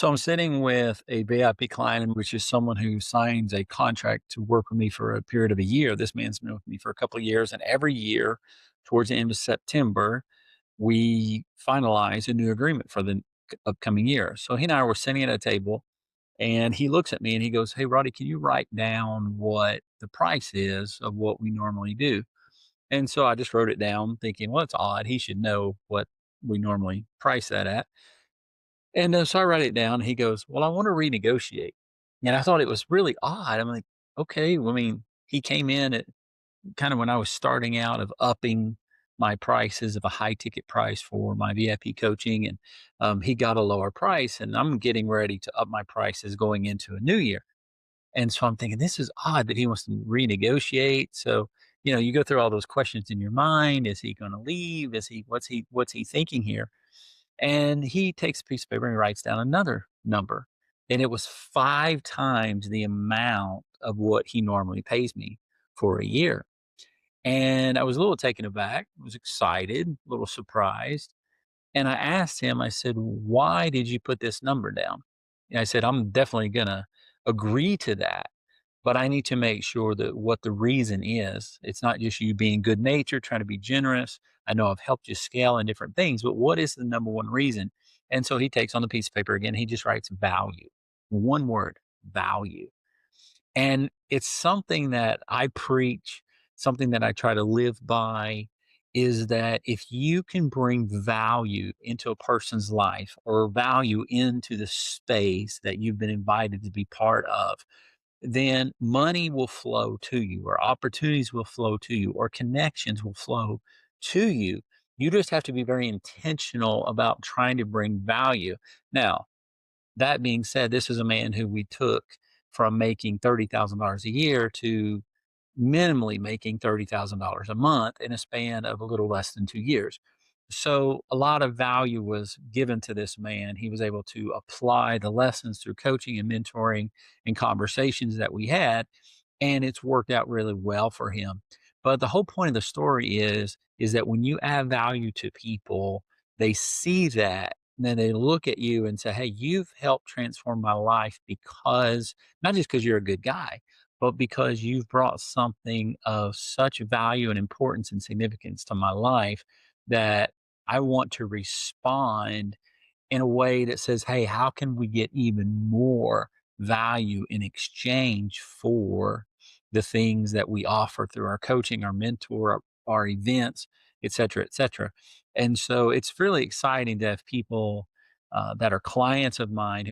So I'm sitting with a VIP client, which is someone who signs a contract to work with me for a period of a year. This man's been with me for a couple of years, and every year, towards the end of September, we finalize a new agreement for the upcoming year. So he and I were sitting at a table, and he looks at me and he goes, "Hey, Roddy, can you write down what the price is of what we normally do?" And so I just wrote it down, thinking, "Well, it's odd. He should know what we normally price that at." And, so I write it down. He goes, "Well, I want to renegotiate." And I thought it was really odd. I'm like, "Okay." Well, I mean, he came in at kind of when I was starting out of upping my prices of a high ticket price for my VIP coaching, and he got a lower price, and I'm getting ready to up my prices going into a new year. And so I'm thinking, this is odd that he wants to renegotiate. So, you go through all those questions in your mind. Is he going to leave? What's he thinking here? And he takes a piece of paper and he writes down another number. And it was 5 times the amount of what he normally pays me for a year. And I was a little taken aback, was excited, a little surprised. And I asked him, I said, "Why did you put this number down?" And I said, "I'm definitely going to agree to that, but I need to make sure that what the reason is. It's not just you being good natured, trying to be generous. I know I've helped you scale in different things, but what is the number one reason?" And so he takes on the piece of paper again. He just writes value, one word, value. And it's something that I preach, something that I try to live by is that if you can bring value into a person's life or value into the space that you've been invited to be part of, then money will flow to you, or opportunities will flow to you, or connections will flow to you. You just have to be very intentional about trying to bring value. Now, that being said, this is a man who we took from making $30,000 a year to minimally making $30,000 a month in a span of a little less than 2 years. So a lot of value was given to this man. He was able to apply the lessons through coaching and mentoring and conversations that we had, and it's worked out really well for him. But the whole point of the story is that when you add value to people, they see that, and then they look at you and say, "Hey, you've helped transform my life because not just because you're a good guy, but because you've brought something of such value and importance and significance to my life that I want to respond in a way that says, hey, how can we get even more value in exchange for the things that we offer through our coaching, our mentor, our events, et cetera, et cetera." And so it's really exciting to have people that are clients of mine